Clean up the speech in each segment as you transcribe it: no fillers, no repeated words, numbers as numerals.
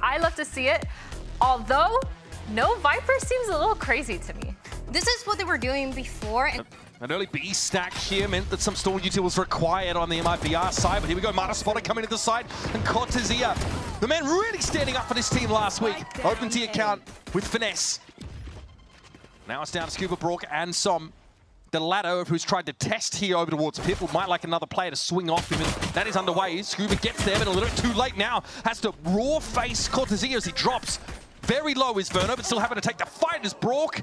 I love to see it. Although, no Viper seems a little crazy to me. This is what they were doing before. An early B stack here meant that some storm util was required on the MIBR side, but here we go, Marta Spotter coming to the side, and Cortezia, the man really standing up for this team last week, opens the account with finesse. Now it's down to Scuba, Brook, and Som. The latter, who's tried to test here over towards Pitbull, might like another player to swing off him, and that is underway. Scuba gets there, but a little bit too late now. Has to raw face Cortezia as he drops. Very low is Verno, but still having to take the fight as Brook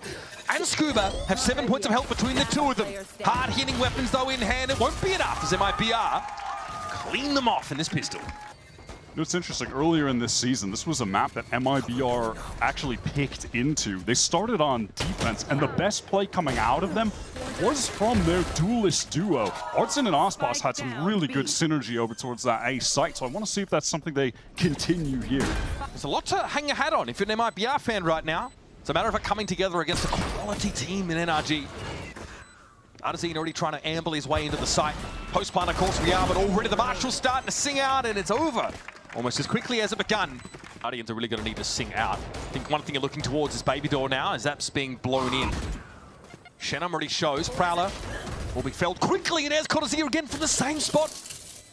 and Scuba have 7 points of health between the two of them. Hard-hitting weapons, though, in hand. It won't be enough as MIBR clean them off in this pistol. It's interesting, earlier in this season, this was a map that MIBR actually picked into. They started on defense, and the best play coming out of them was from their duelist duo. Artson and ASPAS had some really good synergy over towards that A site, so I want to see if that's something they continue here. There's a lot to hang your hat on if you're an MIBR fan right now. It's a matter of it coming together against a quality team in NRG. Artazine already trying to amble his way into the site. Post-plant, of course, we are, but already the Marshal's starting to sing out, and it's over. Almost as quickly as it begun. Guardians are really going to need to sing out. I think one thing you're looking towards is Baby Door now, as that's being blown in. Shannon already shows. Prowler will be felled quickly, and there's Cortezia again from the same spot.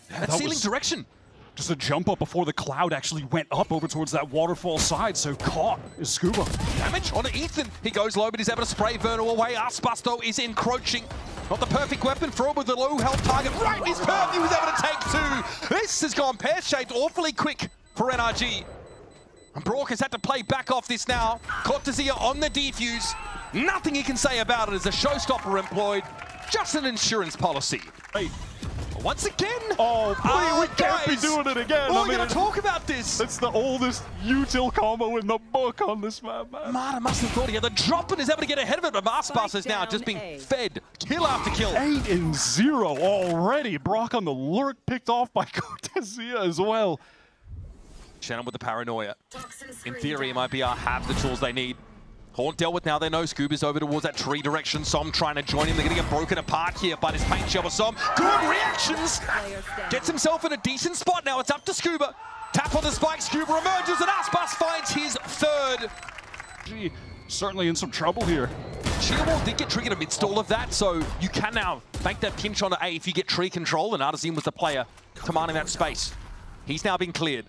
That ceiling direction. Just a jump up before the cloud actually went up over towards that waterfall side, so caught is Scuba. Damage on Ethan. He goes low, but he's able to spray Verno away. ASPAS, though, is encroaching. Not the perfect weapon for him with the low health target. Right in his path, he was able to take two. This has gone pear-shaped awfully quick for NRG. And Brook has had to play back off this now. Cortezia on the defuse. Nothing he can say about it as a showstopper employed. Just an insurance policy. Hey. Once again! Oh, we can't be doing it again. We're going to talk about this. It's the oldest util combo in the book on this map, man. Marta must have thought he had the drop and is able to get ahead of it, but ASPAS is now just being fed kill after kill. 8-0 already. Brock on the lurk, picked off by Cortezia as well. Shannon with the paranoia. In theory, MIBR have the tools they need. Horn dealt with now, they know Scuba's over towards that tree direction. Som trying to join him. They're going to get broken apart here by his paint shell. Som, good reactions! Gets himself in a decent spot now. It's up to Scuba. Tap on the spike. Scuba emerges and ASPAS finds his third. Gee, certainly in some trouble here. Shearwall did get triggered amidst all of that, so you can now make that pinch onto A if you get tree control, and Artazine was the player commanding that space. He's now been cleared.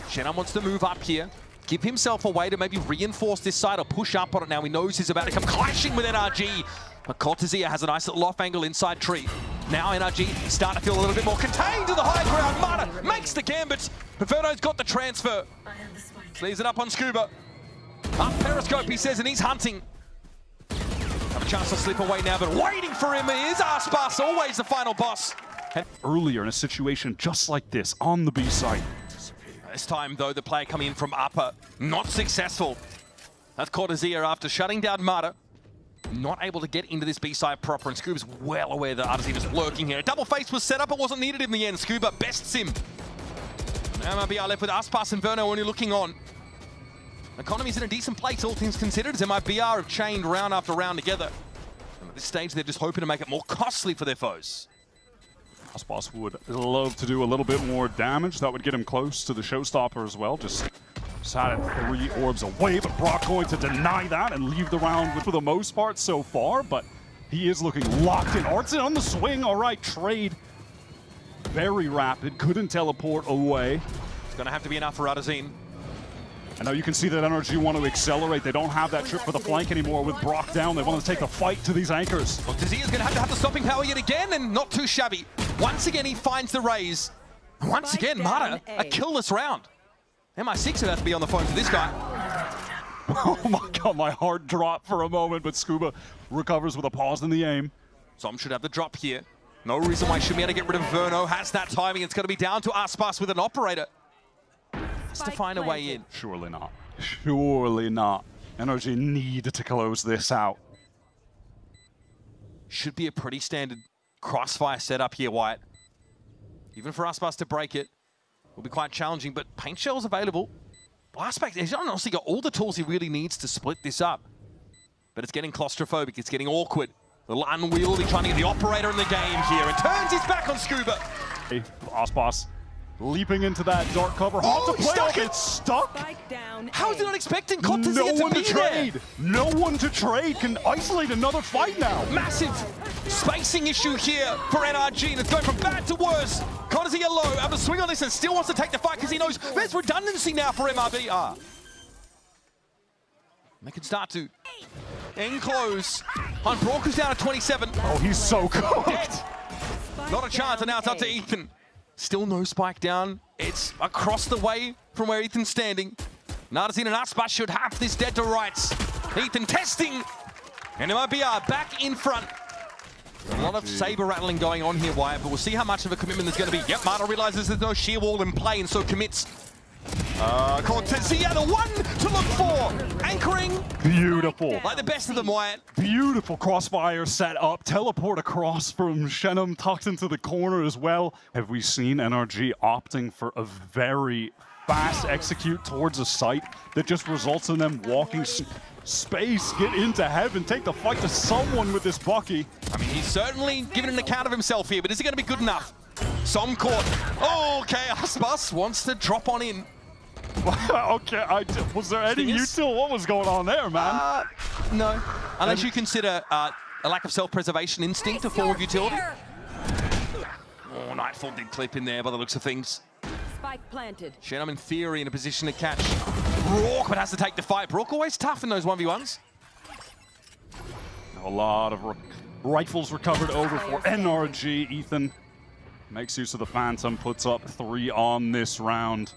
Shannon wants to move up here. Give himself a way to maybe reinforce this side or push up on it now. He knows he's about to come clashing with NRG. But Cortezia has a nice little off angle inside tree. Now NRG starting to feel a little bit more contained to the high ground. Marta makes the gambit. Verno's got the transfer. Leaves it up on Scuba. Up Periscope, he says, and he's hunting. Have a chance to slip away now, but waiting for him is ASPAS, always the final boss. Earlier in a situation just like this on the B side. This time, though, the player coming in from upper, not successful. That's Cortezia after shutting down Marta. Not able to get into this B side proper, and Scuba's well aware that Artazine is lurking here. A double face was set up, it wasn't needed in the end. Scuba best sim. Now MIBR left with ASPAS and Verno only looking on. Economy's in a decent place, all things considered, as MIBR have chained round after round together. And at this stage, they're just hoping to make it more costly for their foes. ASPAS would love to do a little bit more damage. That would get him close to the showstopper as well. Just sat at 3 orbs away, but Brock going to deny that and leave the round with, for the most part so far, but he is looking locked in. Artson on the swing. All right, trade. Very rapid. Couldn't teleport away. It's going to have to be enough for Artazine. And now you can see that NRG want to accelerate. They don't have that trip for the flank anymore with Brock down. They want to take the fight to these anchors. Well, Tazia's going to have the stopping power yet again, and not too shabby. Once again, he finds the raise. Once again, Marta, a killless round. MI6 would have to be on the phone for this guy. Oh my god, my heart dropped for a moment, but Scuba recovers with a pause in the aim. Som should have the drop here. No reason why he shouldn't be able to get rid of Verno. Has that timing. It's going to be down to ASPAS with an operator. Has to find a way in. Surely not. Surely not. NRG need to close this out. Should be a pretty standard crossfire setup here, Wyatt. Even for ASPAS to break it, will be quite challenging, but paint shell's available. Aspect, he's honestly got all the tools he really needs to split this up. But it's getting claustrophobic, it's getting awkward. A little unwieldy, trying to get the operator in the game here, and turns his back on Scuba. Hey, ASPAS leaping into that dark cover. Oh, Hard to play stuck off. it. It's stuck. How is it not expecting Cotazia No one to to be there? trade. No one to trade can isolate another fight now. Massive spacing issue here for NRG, and it's going from bad to worse. Cotazia low, have a swing on this and still wants to take the fight because he knows there's redundancy now for MIBR. They can start to enclose on Brock, who's down at 27. Oh, he's so cooked. Not a chance, and now it's up to Ethan. Still no spike down. It's across the way from where Ethan's standing. Nardazine and ASPAS should have this dead to rights. Ethan testing, and MIBR back in front. A lot of saber rattling going on here, Wyatt, but we'll see how much of a commitment there's going to be. Yep, Marta realizes there's no sheer wall in play, and so commits. Cortezia, the one to look for. Anchoring. Beautiful. Like the best of them, Wyatt. Beautiful crossfire set up. Teleport across from Shenum, tucked into the corner as well. Have we seen NRG opting for a very fast execute towards a site that just results in them walking space, get into heaven, take the fight to someone with this Bucky? I mean, he's certainly given an account of himself here, but is it going to be good enough? Som caught. Oh, okay, ASPAS wants to drop on in. Okay, was there any util? What was going on there, man? No, unless you consider a lack of self-preservation instinct a form of utility. Oh, Nightfall did clip in there by the looks of things. Spike planted. Shenum in theory in a position to catch Brock, but has to take the fight. Brock always tough in those 1v1s. A lot of rifles recovered over for NRG. Ethan makes use of the Phantom, puts up 3 on this round.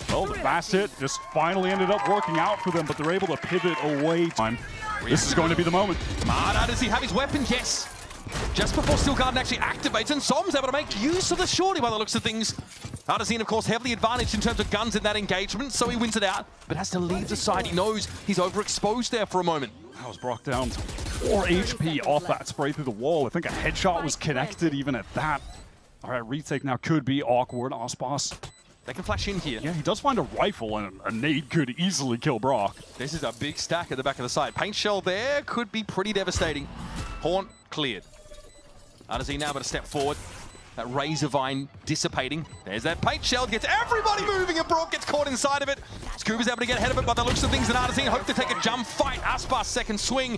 Well, the fast hit just finally ended up working out for them, but they're able to pivot away. This is going to be the moment. Marta, does he have his weapon? Yes. Just before Steel Garden actually activates, and Som's able to make use of the shorty by the looks of things. Nardazine, of course, heavily advantaged in terms of guns in that engagement, so he wins it out, but has to leave the side. He knows he's overexposed there for a moment. That was Brock down to 4 HP off that spray through the wall. I think a headshot was connected even at that. All right, retake now could be awkward. ASPAS. They can flash in here. Yeah, he does find a rifle, and a nade could easily kill Brock. This is a big stack at the back of the side. Paint shell there could be pretty devastating. Horn cleared. Nardazine now able to step forward. That razor vine dissipating. There's that paint shell, gets everybody moving, and Brock gets caught inside of it. Scuba's able to get ahead of it by the looks of things, and Nardazine hope to take a jump fight. ASPAS second swing.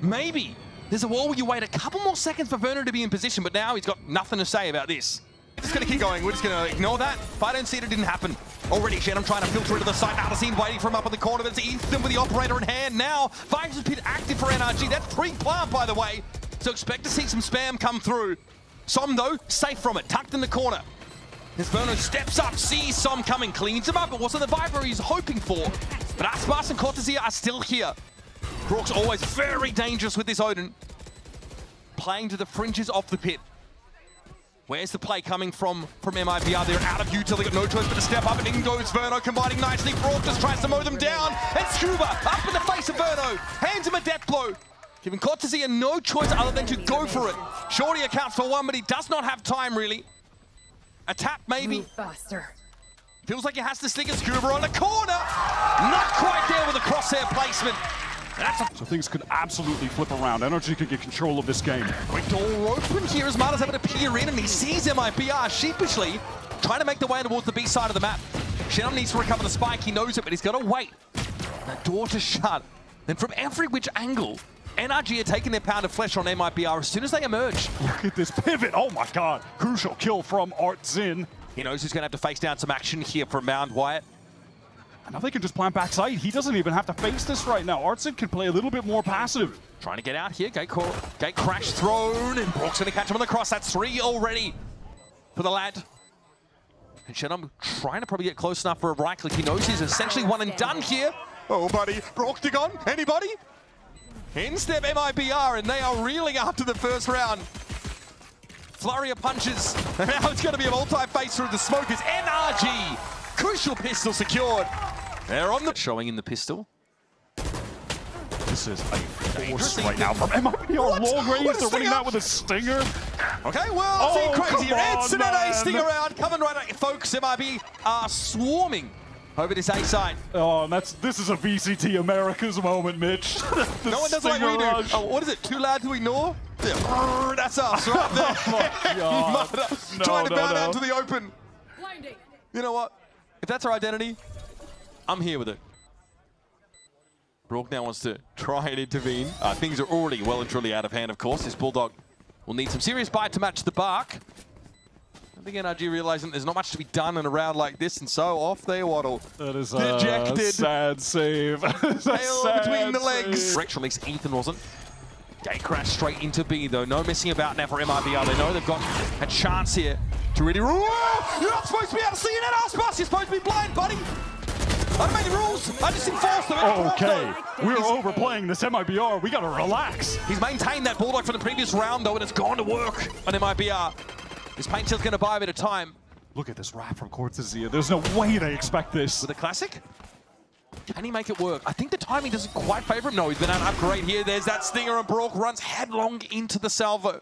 Maybe there's a wall where you wait a couple more seconds for Verno to be in position, but now he's got nothing to say about this. Just gonna keep going. We're just gonna ignore that. If I don't see it, it didn't happen. Already, Shenum trying to filter into the side. Nardazine waiting for him up in the corner. But it's Ethan with the operator in hand. Now, Viper's Pit active for NRG. That's pre-plant, by the way. So expect to see some spam come through. Som, though, safe from it. Tucked in the corner. As Verno steps up, sees Som coming, cleans him up. It wasn't the Viper he's hoping for. But ASPAS and Cortezia are still here. Brock's always very dangerous with this Odin. Playing to the fringes of the pit. Where's the play coming from MIBR? They're out of util. They got no choice but to step up, and in goes Verno, combining nicely. Brock just tries to mow them down, and Scuba up in the face of Verno, hands him a death blow, giving Cortezia no choice other than to go for it. Shorty accounts for one, but he does not have time, really. A tap, maybe. Faster. Feels like he has to stick at Scuba on the corner. Not quite there with the crosshair placement. So things could absolutely flip around. NRG could get control of this game. Quick door open here as Marta's able to peer in, and he sees MIBR sheepishly trying to make the way towards the B side of the map. Shenum needs to recover the spike. He knows it, but he's got to wait. That door to shut. Then from every which angle, NRG are taking their pound of flesh on MIBR as soon as they emerge. Look at this pivot. Oh my god. Crucial kill from Artzin. He knows he's going to have to face down some action here from Mound Wyatt. And now they can just plant backside. He doesn't even have to face this right now. Artzin can play a little bit more passive. Trying to get out here. Gate crash thrown, and Brock's going to catch him on the cross. That's 3 already for the lad. And Shenum trying to probably get close enough for a right click. He knows he's essentially one and done here. Oh, buddy. Brocktagon, anybody? In step MIBR, and they are reeling after the first round. Flurry of punches. And now it's going to be a multi-face through the smoke as NRG. Crucial pistol secured. They're on the... Showing in the pistol. This is a force right now from MIBR. Long range, they're winning that with a stinger. Okay, well, see crazy. It's an NA stinger round coming right at you, folks. MIB are swarming over this A side. Oh, and this is a VCT America's moment, Mitch. No one does like we do. Oh, what is it? Too loud to ignore? Yeah. That's us right there. Oh my god. Trying to bow down to the open. You know what? If that's our identity, I'm here with it. Brook now wants to try and intervene. Things are already well and truly out of hand, of course. This Bulldog will need some serious bite to match the bark. I think NRG realizing there's not much to be done in a round like this, and so off they waddle. That is dejected. A sad save. Tail between the legs. Direct release, Ethan wasn't. Gate crash straight into B, though. No messing about now for MIBR. They know they've got a chance here to really... Whoa! You're not supposed to be able to see it at ASPAS. You're supposed to be blind, buddy. I don't make the rules. I just enforce them. Okay, we're overplaying this MIBR. We gotta relax. He's maintained that Bulldog from the previous round, though, and it's gone to work on MIBR. This Paint Shell's gonna buy a bit of time. Look at this wrap from Cortezia. There's no way they expect this. With a classic? Can he make it work? I think the timing doesn't quite favor him. No, he's been able to upgrade here. There's that stinger, and Brook runs headlong into the salvo.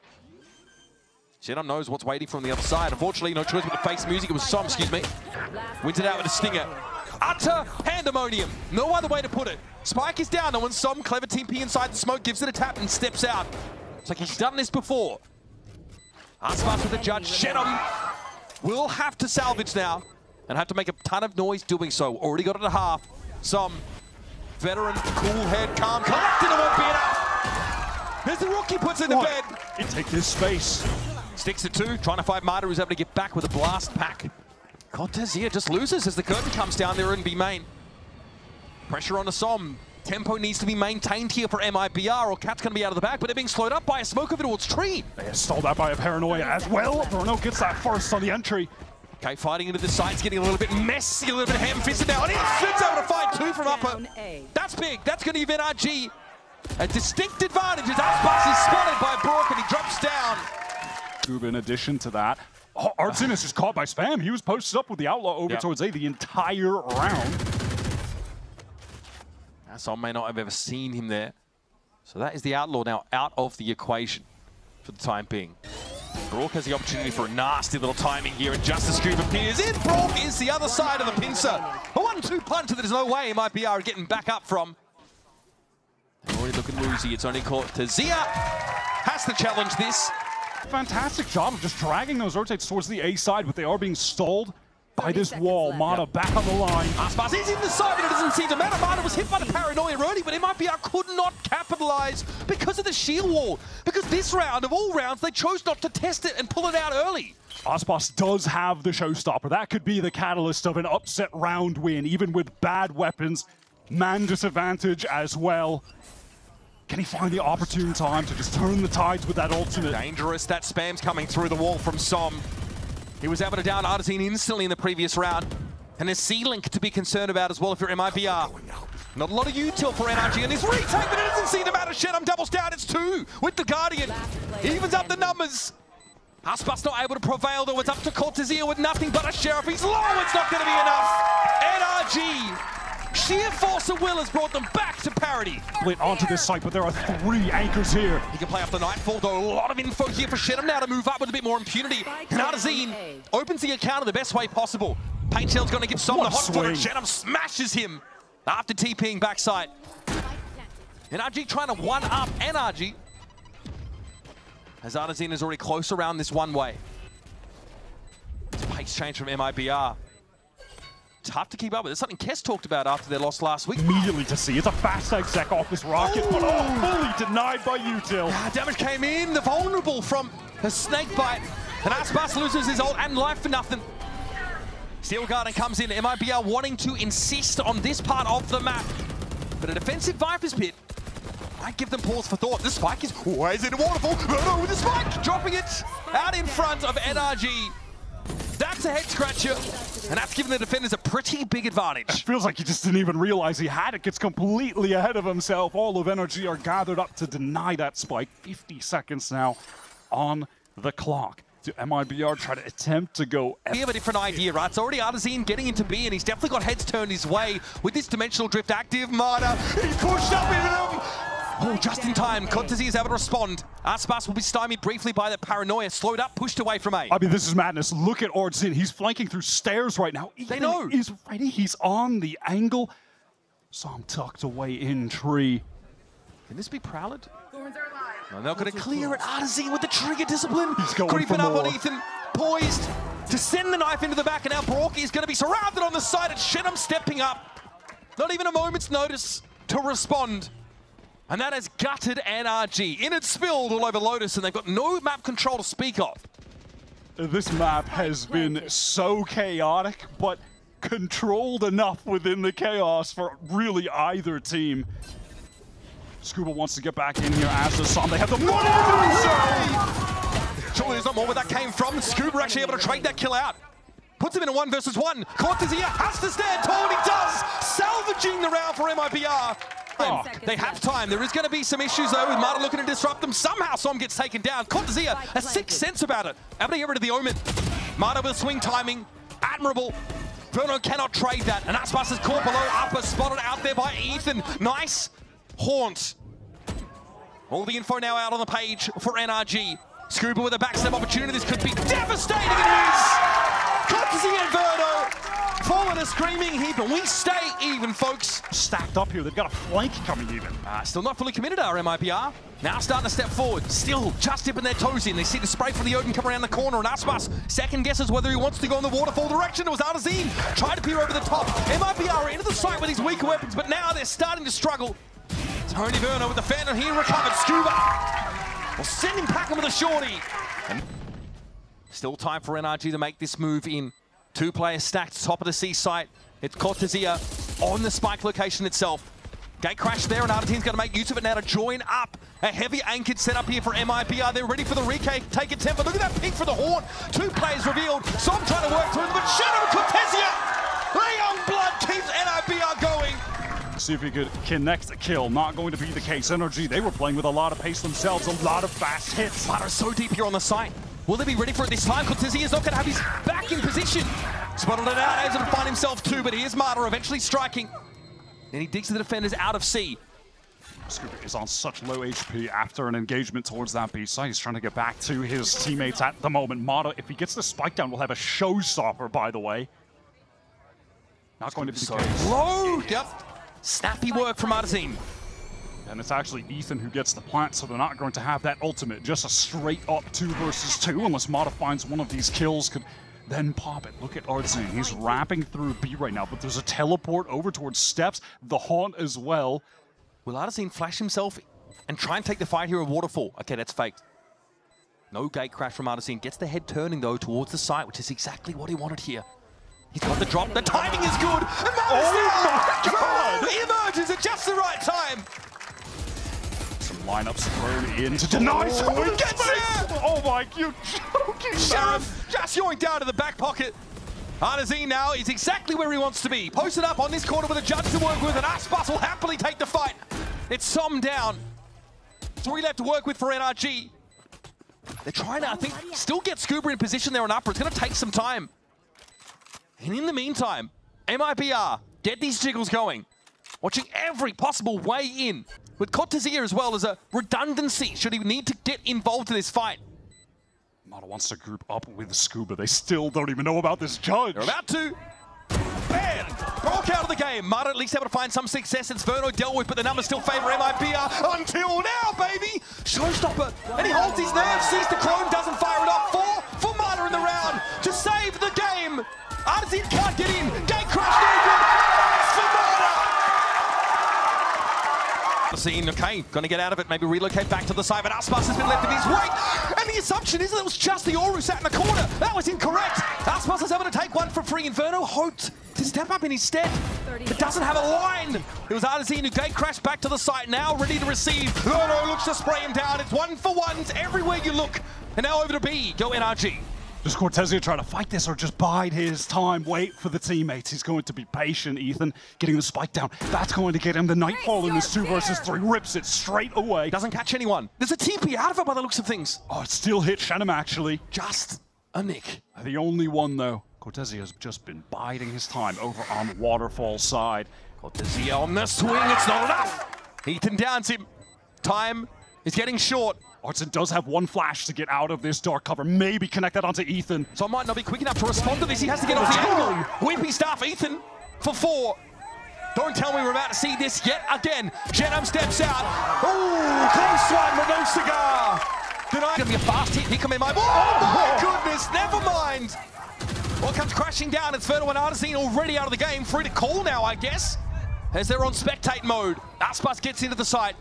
Shenom knows what's waiting from the other side. Unfortunately, no choice but to face music. It was Som, excuse me. Wins it out with a stinger. Utter pandemonium. No other way to put it. Spike is down, and when Som, clever TP inside the smoke, gives it a tap and steps out. It's like he's done this before. ASPAS with the judge. Shenom will have to salvage now and have to make a ton of noise doing so. Already got it at half. Som, veteran, cool head, calm, collected, it won't be enough. There's the rookie, puts it to bed. It take this space. Sticks it two, trying to fight Marta, who's able to get back with a blast pack. Cortezia just loses as the curtain comes down there in B main. Pressure on the Som. Tempo needs to be maintained here for MIBR, or Cat's going to be out of the back, but they're being slowed up by a smoke over towards Tree. They are stalled out by a Paranoia as well. Bruno gets that first on the entry. Okay, fighting into the sides, getting a little bit messy, a little bit ham-fisted now, and he's able to fight two from upper. That's big. That's going to give NRG a distinct advantage as ASPAS is spotted by Brook, and he drops down. In addition to that, Artsin is just caught by spam. He was posted up with the Outlaw over towards A the entire round. Som may not have ever seen him there. So that is the Outlaw now out of the equation for the time being. Brook has the opportunity for a nasty little timing here, and just as Scoop appears in, Brook is the other side of the pincer. A 1-2 punch that there's no way MIBR are getting back up from. They're already looking woozy. It's only Cortezia has to challenge this. Fantastic job of just dragging those rotates towards the A side, but they are being stalled by this wall. Mata back on the line. ASPAS is in the side, but it doesn't seem to matter. Mata was hit by the Paranoia early, but MIBR could not capitalize because of the shield wall. Because this round, of all rounds, they chose not to test it and pull it out early. ASPAS does have the showstopper. That could be the catalyst of an upset round win, even with bad weapons. Man disadvantage as well. Can he find the opportune time to just turn the tides with that ultimate? Dangerous. That spam's coming through the wall from Som. He was able to down Artsin instantly in the previous round. And there's C-Link to be concerned about as well if you're MIBR. Not a lot of util for NRG in this retake, but it doesn't seem to matter. Shenom doubles down. It's two with the Guardian. Evens up the numbers. ASPAS not able to prevail, though. It's up to Cortezia with nothing but a Sheriff. He's low. It's not going to be enough. NRG, sheer force of will has brought them back to parity. Split onto this site, but there are three anchors here. He can play up the Nightfall, though. A lot of info here for Shenom now to move up with a bit more impunity. And Artsin opens the account in the best way possible. Paint Shell's going to give Som the hot foot, and Shenom smashes him after TPing backside. NRG trying to one-up NRG. As Artsin is already close around this one way. It's a pace change from MIBR. Tough to keep up with. It's something Kess talked about after their loss last week. Immediately to see. It's a fast exec off this rocket, but fully denied by util. Damage came in. The vulnerable from a snake bite. And ASPAS loses his ult and life for nothing. Steel Garden comes in. MIBR wanting to insist on this part of the map. But a defensive Viper's Pit might give them pause for thought. The spike is... Why is it a waterfall? No, with the spike! Dropping it out in front of NRG. That's a head scratcher, and that's given the defenders a pretty big advantage. It feels like he just didn't even realize he had it. Gets completely ahead of himself. All of NRG are gathered up to deny that spike. 50 seconds now on the clock. Do MIBR try to attempt to go... We have a different idea, right? It's already Artsin getting into B, and he's definitely got heads turned his way with this dimensional drift active. Mata, he pushed up into them. Oh, just in time. Cortezia is able to respond. ASPAS will be stymied briefly by the Paranoia. Slowed up, pushed away from A. I mean, this is madness. Look at Artsin. He's flanking through stairs right now. They know. He's ready. He's on the angle. Som tucked away in tree. Can this be Prowled? No, they're going to clear it. Artsin with the trigger discipline. He's going creeping for up more. on Ethan. Poised. to send the knife into the back, and now Brorky is going to be surrounded on the side, and Shenum stepping up. Not even a moment's notice to respond. And that has gutted NRG. In it's spilled all over Lotus, and they've got no map control to speak of. This map has been so chaotic, but controlled enough within the chaos for really either team. Scuba wants to get back in here as the Sun. They have the money to do so! Surely there's not more where that came from. Scuba actually able to trade that kill out. Puts him in a 1 versus 1. Cortezia has to stand tall, and he does! Salvaging the round for MIBR. They have time. There is going to be some issues though with Mata looking to disrupt them. Somehow Som gets taken down. Cortezia has 6 cents about it. Able to get rid of the Omen. Mata with swing timing. Admirable. Verno cannot trade that. And ASPAS is caught below. Upper spotted out there by Ethan. Nice. Haunt. All the info now out on the page for NRG. Scuba with a backstep opportunity. This could be devastating. It is. Cortezia and Verno. Falling a screaming heap, and we stay even, folks. Stacked up here, they've got a flank coming even. Still not fully committed, our MIBR. Now starting to step forward, still just dipping their toes in. They see the spray from the Odin come around the corner, and ASPAS second guesses whether he wants to go in the waterfall direction. It was Artazine trying to peer over the top. MIBR into the site with these weaker weapons, but now they're starting to struggle. Tony Verno with the Phantom, he recovered. Scuba will send him packing with a shorty. And still time for NRG to make this move in. 2 players stacked, top of the C site. It's Cortezia on the spike location itself. Gate crash there, and Artazine's going to make use of it now to join up. A heavy anchored setup here for MIBR. They're ready for the take attempt, but look at that ping for the Horn. 2 players revealed. Som trying to work through them, but Shenum Cortezia! The young blood keeps NIBR going. See if he could connect a kill. Not going to be the case. NRG, they were playing with a lot of pace themselves, a lot of fast hits. Mata is so deep here on the site. Will they be ready for it this time? Cortezia is not going to have his back in position. Spotted it out, able to find himself too, but here's Mata eventually striking. Then he digs the defenders out of C. Scuba is on such low HP after an engagement towards that B side. He's trying to get back to his teammates at the moment. Mata, if he gets the spike down, will have a showstopper, by the way. Not going to be the case. Low! Yep. Snappy work from Artazine. And it's actually Ethan who gets the plant, so they're not going to have that ultimate. Just a straight up 2 versus 2, unless Mata finds one of these kills, could then pop it. Look at Artazine. He's wrapping through B right now, but there's a teleport over towards Steps, the Haunt as well. Will Artazine flash himself and try and take the fight here at Waterfall? Okay, that's faked. No gate crash from Artazine. Gets the head turning though towards the site, which is exactly what he wanted here. He's got the drop. The timing is good. And Mata's God! He emerges at just the right time. Lineups thrown in to deny someone gets there! Oh my, you joking, man. Just yoinked down to the back pocket. Artazine now is exactly where he wants to be. Posted up on this corner with a judge to work with, and ASPAS will happily take the fight. It's Som down. 3 left to work with for NRG. They're trying to, I think, still get Scuba in position there on upper. It's going to take some time. And in the meantime, MIBR, get these jiggles going. Watching every possible way in. With Cortezia as well as a redundancy should he need to get involved in this fight. Mata wants to group up with Scuba. They still don't even know about this judge. They're about to. Bam! Broke out of the game. Mata at least able to find some success. It's Verno dealt with, but the numbers still favor MIBR until now, baby! Showstopper. And he holds his nerve, sees the chrome, doesn't fire it off. 4 for Mata in the round to save the game. Artazine can't get in. Gate crash, no good. It's for Mata. Okay, gonna get out of it, maybe relocate back to the side, but ASPAS has been left in his wake. And the assumption is that it was just the Oru sat in the corner. That was incorrect. ASPAS is able to take 1 for free, and Verno hoped to step up in his stead, but doesn't have a line. It was Artazine who gate crashed back to the site, now ready to receive. Verno looks to spray him down. It's 1 for 1s everywhere you look. And now over to B, go NRG. Does Cortezia try to fight this or just bide his time, wait for the teammates? He's going to be patient, Ethan, getting the spike down. That's going to get him the Nightfall in this 2 versus 3. Rips it straight away. Doesn't catch anyone. There's a TP out of it by the looks of things. Oh, it still hit Shenum, actually. Just a nick. The only one, though. Cortezia has just been biding his time over on the Waterfall side. Cortezia on the swing. It's not enough. Ethan downs him. Time is getting short. Artson does have 1 flash to get out of this dark cover. Maybe connect that onto Ethan. So I might not be quick enough to respond to this. He has to get off the angle. Weepy staff, Ethan for 4. Don't tell me we're about to see this yet again. Shenum steps out. Oh, close one, but no cigar. Denied. Gonna be a fast hit. Here come in my. Oh my goodness, never mind. Well, comes crashing down. It's Verno and Artisan already out of the game. Free to call now, I guess, as they're on spectate mode. ASPAS gets into the site.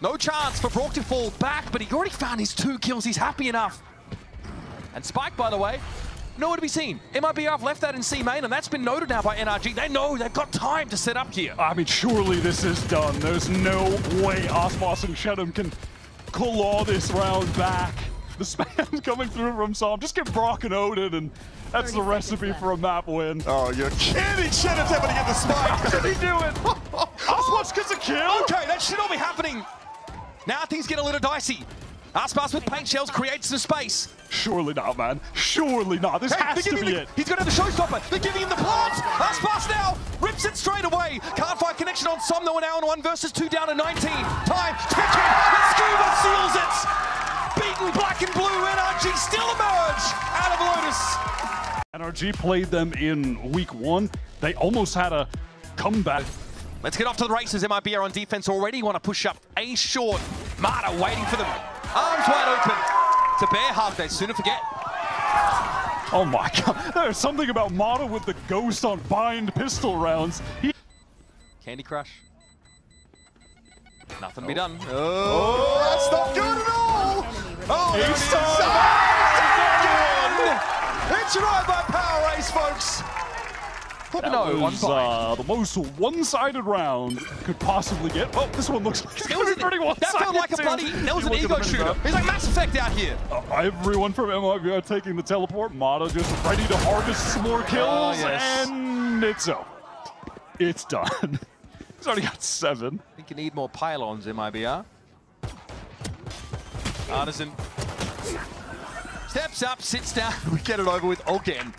No chance for Brock to fall back, but he already found his 2 kills. He's happy enough. And Spike, by the way, nowhere to be seen. MIBR have left that in C main, and that's been noted now by NRG. They know they've got time to set up here. I mean, surely this is done. There's no way ASPAS and Shedham can claw this round back. The spam coming through from Som. Just get Brock and Odin, and that's the recipe for a map win. Oh, you're kidding! Shedham's able to get the spike. How did he do it? ASPAS gets a kill? Okay, that should all be happening. Now things get a little dicey. ASPAS with paint shells creates some space. Surely not, man. Surely not. This has to be it. He's going to have the showstopper. They're giving him the plant. ASPAS now rips it straight away. Can't find connection on Som. Though now on 1 versus 2 down to 19. Time ticking. And Scuba seals it. Beaten black and blue. NRG still emerge out of Lotus. NRG played them in week 1. They almost had a comeback. Let's get off to the races. MIBR on defense already. Want to push up a short. Marta waiting for them. Arms wide open. It's a bear hug. They sooner forget. Oh my god. There's something about Mata with the ghost on bind pistol rounds. Candy Crush. Nothing to be done. Oh, that's not good at all. Oh, there it is. It's right by Power Ace, folks. That was the most one-sided round could possibly get. Oh, this one looks like it's going to be pretty one-sided. That felt like a bloody, that was an ego shooter. It's like Mass Effect out here. Everyone from MIBR taking the teleport. Mata just ready to harvest some more kills, and it's over. It's done. He's already got 7. I think you need more pylons, MIBR. Artisan steps up, sits down. We get it over with again.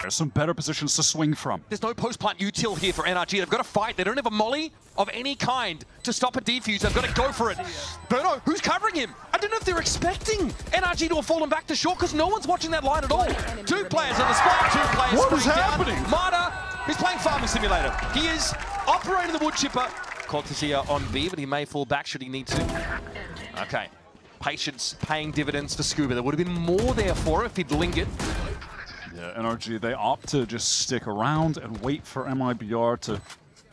There's some better positions to swing from. There's no post-plant util here for NRG. They've got to fight. They don't have a molly of any kind to stop a defuse. They've got to go for it. Verno, who's covering him? I don't know if they're expecting NRG to have fallen back to short because no one's watching that line at all. 2 players on the spot, 2 players What is happening? Down. Mata, he's playing Farming Simulator. He is operating the wood chipper. Cortesia on B, but he may fall back should he need to. Okay. Patience paying dividends for Scuba. There would have been more there for it if he'd lingered. Yeah, NRG, they opt to just stick around and wait for MIBR to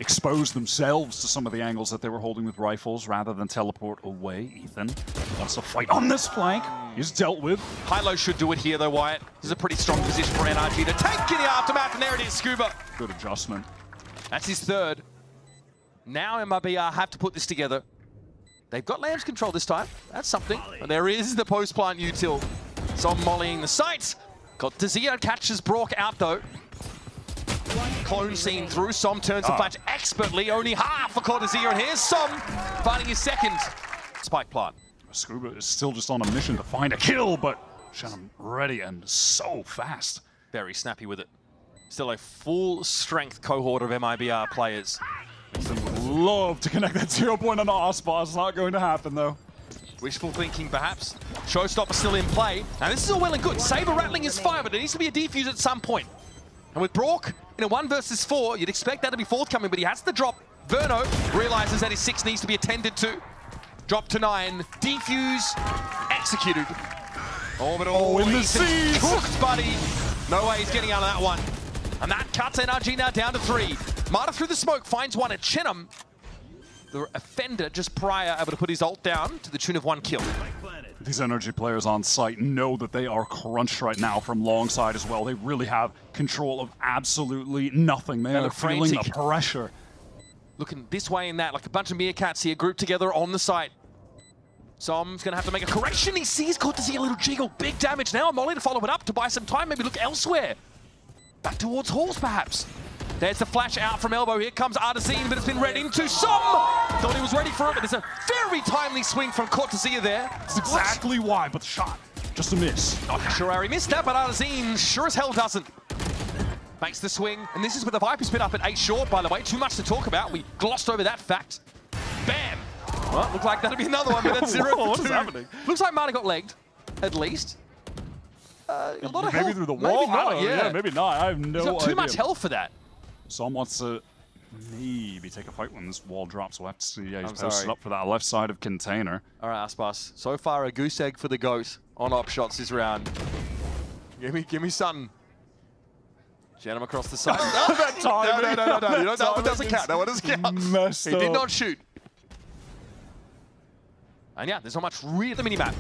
expose themselves to some of the angles that they were holding with rifles rather than teleport away. Ethan wants to fight on this flank. He's dealt with. Hilo should do it here though, Wyatt. This is a pretty strong position for NRG to take in the aftermath, and there it is, Scuba. Good adjustment. That's his 3rd. Now MIBR have to put this together. They've got Lamb's control this time. That's something. And there is the post-plant util. So mollying the sights. Got Dazia catches Brock out though. Clone scene through. Som turns the flash expertly. Only half for Cortezia, and here's Som finding his 2nd spike plant. Scuba is still just on a mission to find a kill, but Shannon ready and so fast. Very snappy with it. Still a full strength cohort of MIBR players. Would love to connect that 0 point on ASPAS. Not going to happen though. Wishful thinking, perhaps. Showstopper still in play. Now, this is all well and good. Saber rattling is fine, but there needs to be a defuse at some point. And with Brock in a 1 versus 4, you'd expect that to be forthcoming, but he has to drop. Verno realizes that his 6 needs to be attended to. Drop to 9. Defuse executed. Orbital in the seas. Cooked, buddy. No way he's getting out of that one. And that cuts NRG now down to 3. Mata through the smoke finds one at Chenham. The offender just prior able to put his ult down to the tune of 1 kill. These NRG players on site know that they are crunched right now from long side as well. They really have control of absolutely nothing. They are feeling the pressure. Looking this way and that, like a bunch of meerkats here grouped together on the site. Som's gonna have to make a correction. He sees Cortezia a little jiggle. Big damage now. Molly to follow it up to buy some time. Maybe look elsewhere. Back towards Halls, perhaps. There's the flash out from elbow. Here comes Artisan, but it's been read into Som. Thought he was ready for it, but it's a very timely swing from Cortezia there. That's exactly why, but the shot, just a miss. Not sure how he missed that, but Artisan sure as hell doesn't. Makes the swing, and this is with the Viper spin up at 8 short, by the way. Too much to talk about. We glossed over that fact. Bam! Well, looked like that'd be another one, but that's 0 for 2. What is happening? Looks like Mata got legged, at least. A lot of maybe health. through the wall? Maybe not, yeah. Maybe not. I have no idea. He's got too much health for that. Som wants to maybe take a fight when this wall drops. We'll have to see. Yeah, he's posted up for that left side of container. All right, ASPAS. So far, a goose egg for the GOAT on op shots this round. Give me something. Jam across the side. No. That one doesn't count. That one doesn't count. Messed He did up. not shoot. And yeah, there's not much really the minimap.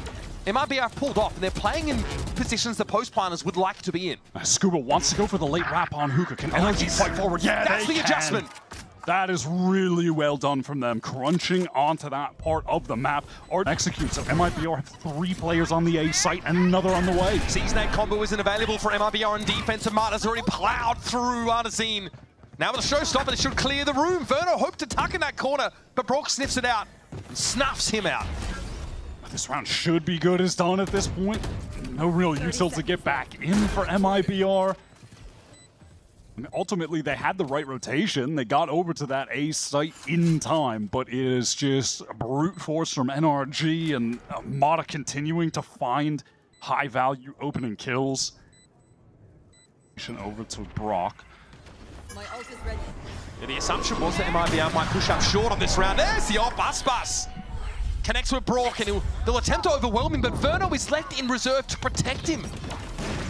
MIBR pulled off, and they're playing in positions the post planners would like to be in. Scuba wants to go for the late wrap on Hookah. Can NRG fight forward? Yeah, That's they the can. adjustment. That is really well done from them, crunching onto that part of the map. Art executes. So MIBR have 3 players on the A site and another on the way. Season 8 combo isn't available for MIBR on defense, and Marta's already plowed through Artazine. Now with a showstopper, it should clear the room. Verno hoped to tuck in that corner, but Brock sniffs it out and snuffs him out. This round should be good as done at this point. No real util to get back in for MIBR. I mean, ultimately, they had the right rotation. They got over to that A site in time, but it is just a brute force from NRG and Mata continuing to find high-value opening kills. Over to Brock. My ult is ready. Yeah, the assumption was that MIBR might push up short on this round. There's the off ASPAS. Connects with Brock, and they'll attempt to overwhelm him, but Verno is left in reserve to protect him.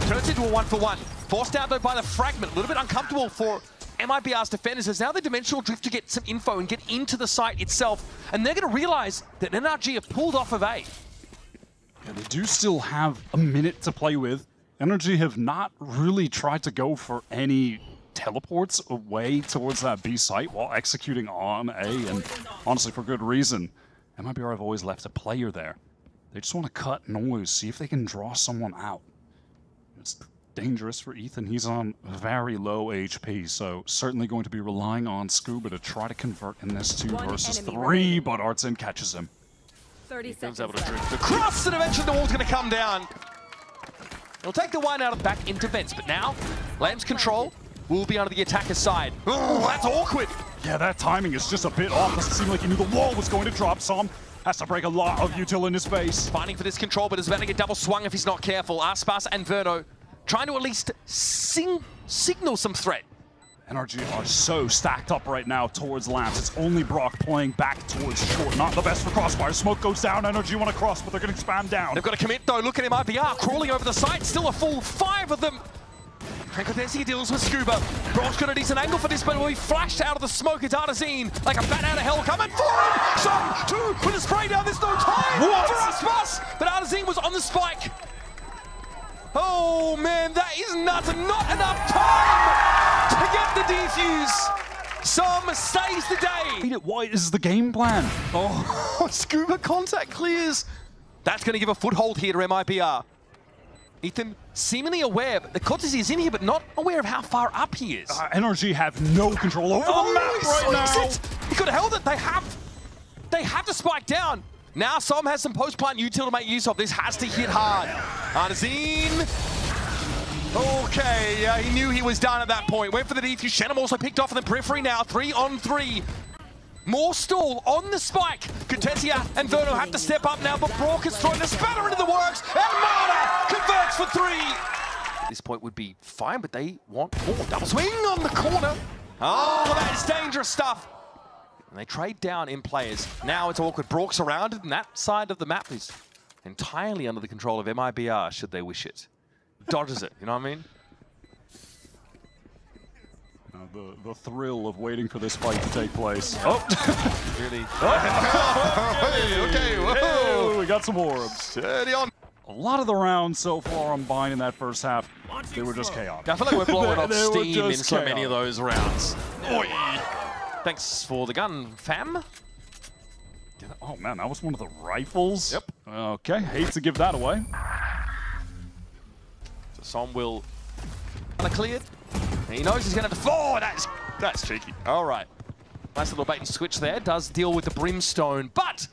Turns into a 1-for-1. Forced out though by the fragment. A little bit uncomfortable for MIBR's defenders as now the dimensional drift to get some info and get into the site itself. And they're going to realize that NRG have pulled off of A. Yeah, they do still have a minute to play with. NRG have not really tried to go for any teleports away towards that B site while executing on A, and honestly for good reason. MIBR have always left a player there. They just want to cut noise, see if they can draw someone out. It's dangerous for Ethan. He's on very low HP, so certainly going to be relying on Scuba to try to convert in this 2 versus 3, but Artsin catches him. 30 seconds Able to left. drift across, and eventually the wall's going to come down. It'll take the one out of back into vents, but now Lamb's control will be under the attacker's side. Oh, that's awkward. Yeah, that timing is just a bit off. Doesn't seem like he knew the wall was going to drop. Som has to break a lot of util in his face. Fighting for this control, but is about to get double swung if he's not careful. ASPAS and Verno trying to at least signal some threat. NRG are so stacked up right now towards Lance. It's only Brock playing back towards short. Not the best for Crossfire. Smoke goes down. NRG want to cross, but they're going to expand down. They've got to commit though. Look at MIBR crawling over the site. Still a full 5 of them. Francotensi deals with Scuba. Brock's got a decent angle for this, but will be flashed out of the smoke. It's Artazine like a bat out of hell coming for him. Some 2 with a spray down. There's no time for ASPAS, but Artazine was on the spike. Oh man, that is nuts. Not enough time to get the defuse. Some saves the day. What is the game plan? Oh, Scuba contact clears. That's going to give a foothold here to MIBR. Ethan seemingly aware that Cortez is in here, but not aware of how far up he is. NRG have no control over the map right now. He could have held it. They have to spike down. Now Som has some post-plant util to make use of. This has to hit hard. Artazine. Okay, yeah, he knew he was done at that point. Went for the defuse. Shannon also picked off in the periphery now. 3-on-3. More stall on the spike. Kutesia and Verno have to step up now, but Brock is throwing the spatter into the works, and Mata converts for 3. This point would be fine, but they want more. Double swing on the corner. Oh, that is dangerous stuff. And they trade down in players. Now it's awkward. Brock's surrounded, and that side of the map is entirely under the control of MIBR, should they wish it. Dodges it, you know what I mean? The thrill of waiting for this fight to take place. Oh! Really? Okay, whoa! We got some orbs. Steady on. A lot of the rounds so far on Bind in that first half, they were just chaotic. I feel like we're blowing off They were steam in just so many chaotic. of those rounds. Oy. Thanks for the gun, fam. Oh man, that was one of the rifles? Yep. Okay, hate to give that away. So Som will cleared. He knows he's going to... Oh, that's cheeky. All right. Nice little bait and switch there. Does deal with the brimstone, but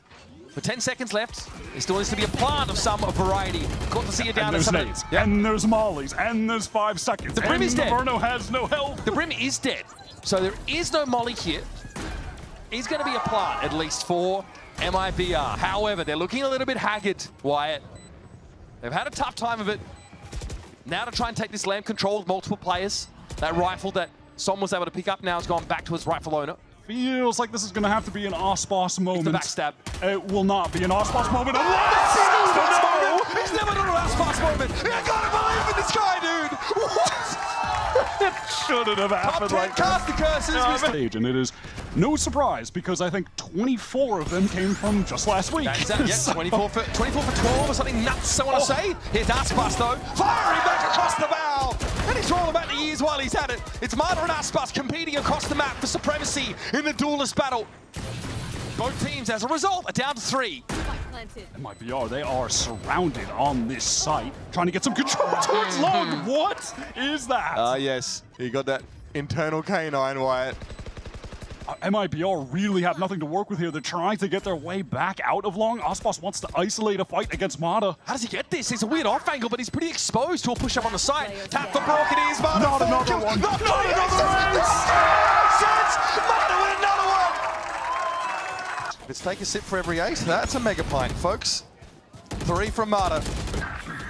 with 10 seconds left, there still needs to be a plant of some variety. Caught to see you down And at there's some nades, and there's mollies, and there's 5 seconds. The Brim is dead. Verno has no health. The Brim is dead, so there is no molly here. Is going to be a plant, at least for MIBR. However, they're looking a little bit haggard, Wyatt. They've had a tough time of it. Now to try and take this lamp control with multiple players. That rifle that Som was able to pick up now has gone back to his rightful owner. Feels like this is going to have to be an ASPAS moment. It's the backstab. It will not be an ASPAS moment. He's never done an ASPAS moment. I gotta believe in this guy, dude. What? Shouldn't have happened like Cast the curses. stage, and it is no surprise because I think 24 of them came from just last week. That's it, yeah, 24 for 12 or something nuts, I want to say. Here's ASPAS though, firing back across the bow. And he's rolling back the ears while he's at it. It's MIBR and ASPAS competing across the map for supremacy in the duelist battle. Both teams, as a result, are down to 3. MIBR, they are surrounded on this site, trying to get some control towards Long. What is that? Yes, he got that internal canine, Wyatt. MIBR really have nothing to work with here. They're trying to get their way back out of Long. ASPAS wants to isolate a fight against Mata. How does he get this? It's a weird off angle, but he's pretty exposed to a push up on the side. Tap for Brock, it is Mata. Not another one. Not another Mata with another one. Let's take a sip for every ace. That's a mega pint, folks. 3 from Mata.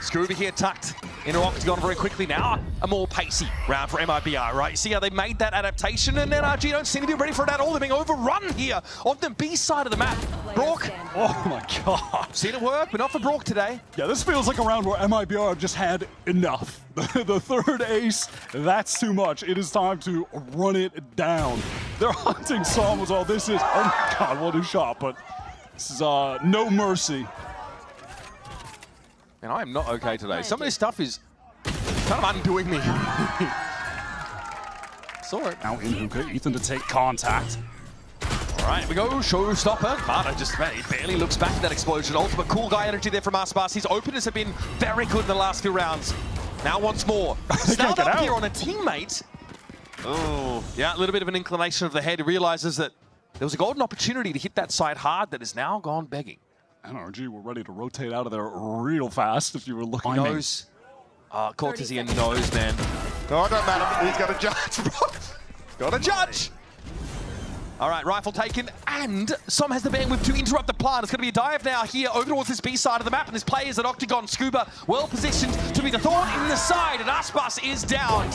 Scooby here tucked into Octagon very quickly now. A more pacey round for MIBR, right? You see how they made that adaptation, and NRG don't seem to be ready for it at all. They're being overrun here on the B side of the map. Brock. Oh my god. Seen it work, but not for Brock today. Yeah, this feels like a round where MIBR have just had enough. The third ace, that's too much. It is time to run it down. They're hunting Psalm as well. This is, oh my god, what a shot, but this is no mercy. And I am not okay today. Some of this stuff is kind of undoing me. Saw it. Now in hookah, Ethan to take contact. All right, here we go. Showstopper. Mata just barely looks back at that explosion. Ultimate cool guy energy there from ASPAS. His openers have been very good in the last few rounds. Now once more. Snelled up here on a teammate. Oh, yeah, a little bit of an inclination of the head. He realizes that there was a golden opportunity to hit that side hard that has now gone begging. NRG were ready to rotate out of there real fast if you were looking. He knows. Cortesian knows, man. No, it don't matter. He's got a judge, bro. Got a judge. All right, rifle taken, and Som has the bandwidth to interrupt the plan. It's going to be a dive now here over towards this B side of the map, and this play is at Octagon. Scuba well positioned to be the thorn in the side, and ASPAS is down.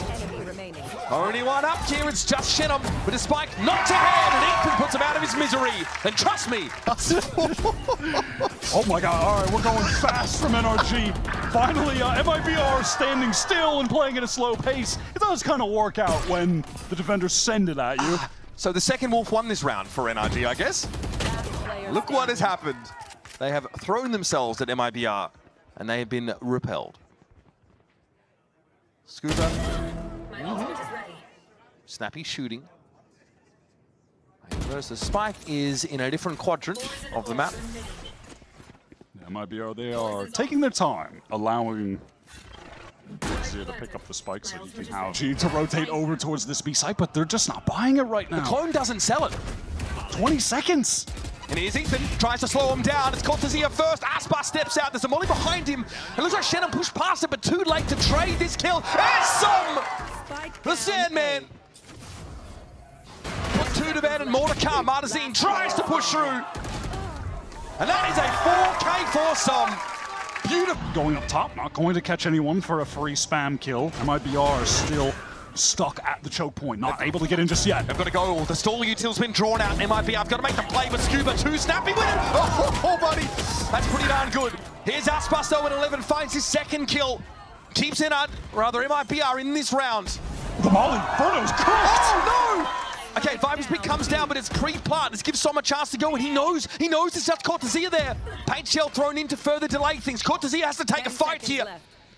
Only one up here, it's just Shenum with a spike not to hand, and Ethan puts him out of his misery. And trust me. Oh my god, all right, we're going fast from NRG. Finally, MIBR standing still and playing at a slow pace. It does kind of work out when the defenders send it at you. So the second Wolf won this round for NRG, I guess. Look what has happened. They have thrown themselves at MIBR, and they have been repelled. Scuba. Snappy shooting. Whereas the spike is in a different quadrant of the map. MIBR, they are taking their time, allowing Zia to pick up the spike so he can have G to rotate over towards this B site, but they're just not buying it right now. The clone doesn't sell it. 20 seconds. And here's Ethan, tries to slow him down. It's Cortezia first. ASPAS steps out. There's a molly behind him. It looks like Shannon pushed past it, but too late to trade this kill. And Som! The Sandman! Put 2 to bed and more to come. Martazine tries to push through. And that is a 4K for Som. Beautiful. Going up top, not going to catch anyone for a free spam kill. MIBR is still stuck at the choke point, not able to get in just yet. They've got to go. The stall util's been drawn out. MIBR have got to make the play, but Scuba too snappy with it. Oh, buddy. That's pretty darn good. Here's ASPAS though at 11, finds his second kill. Keeps in on, rather MIBR in this round. The Molly, Furno's cooked. Oh, no! Okay, Viper's pick comes down, but it's pre-plant. This gives Som a chance to go, and he knows it's just Cortezia there. Paint shell thrown in to further delay things. Cortezia has to take a fight here.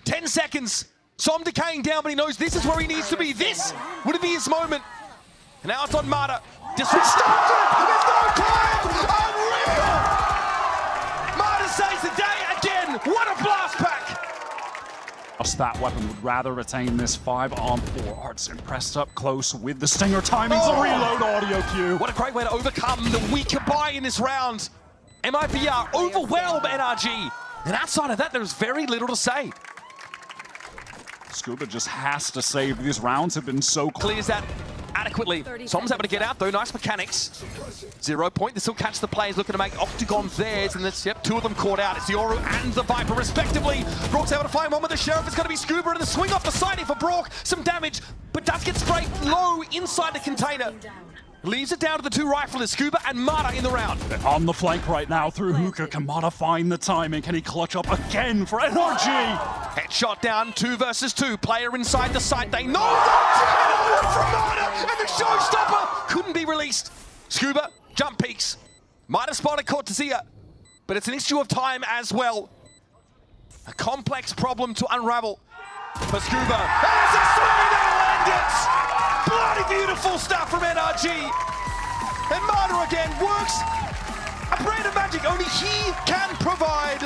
10 seconds. Som decaying down, but he knows this is where he needs to be. This would be his moment. And now it's on Mata. Disrespected! There's no time! Unreal! Mata saves the day again. What a blast pack! That weapon would rather retain this 5-on-4. Artson pressed up close with the stinger timing to reload audio cue. What a great way to overcome the weaker buy in this round. MIBR overwhelm NRG. And outside of that, there's very little to say. Scuba just has to save. These rounds have been so clears that adequately. Som's able to get out though, nice mechanics. 0 point, they still catch the players looking to make Octagon theirs, and that's, yep, 2 of them caught out. It's the Oru and the Viper respectively. Brock's able to find one with the Sheriff. It's going to be Scuba, and the swing off the side here for Brock. Some damage, but does get sprayed low inside the container. Leaves it down to the two riflers, Scuba and Mata in the round. They're on the flank right now through Hookah. Can Mata find the timing? Can he clutch up again for NRG? Headshot down, 2 versus 2. Player inside the site. They know the 10 from Mata, and the showstopper couldn't be released. Scuba, jump peaks. Mata spotted Cortesia, but it's an issue of time as well. A complex problem to unravel for Scuba. And it's a swing and it! Bloody beautiful stuff from NRG. And Mata again works a brand of magic only he can provide.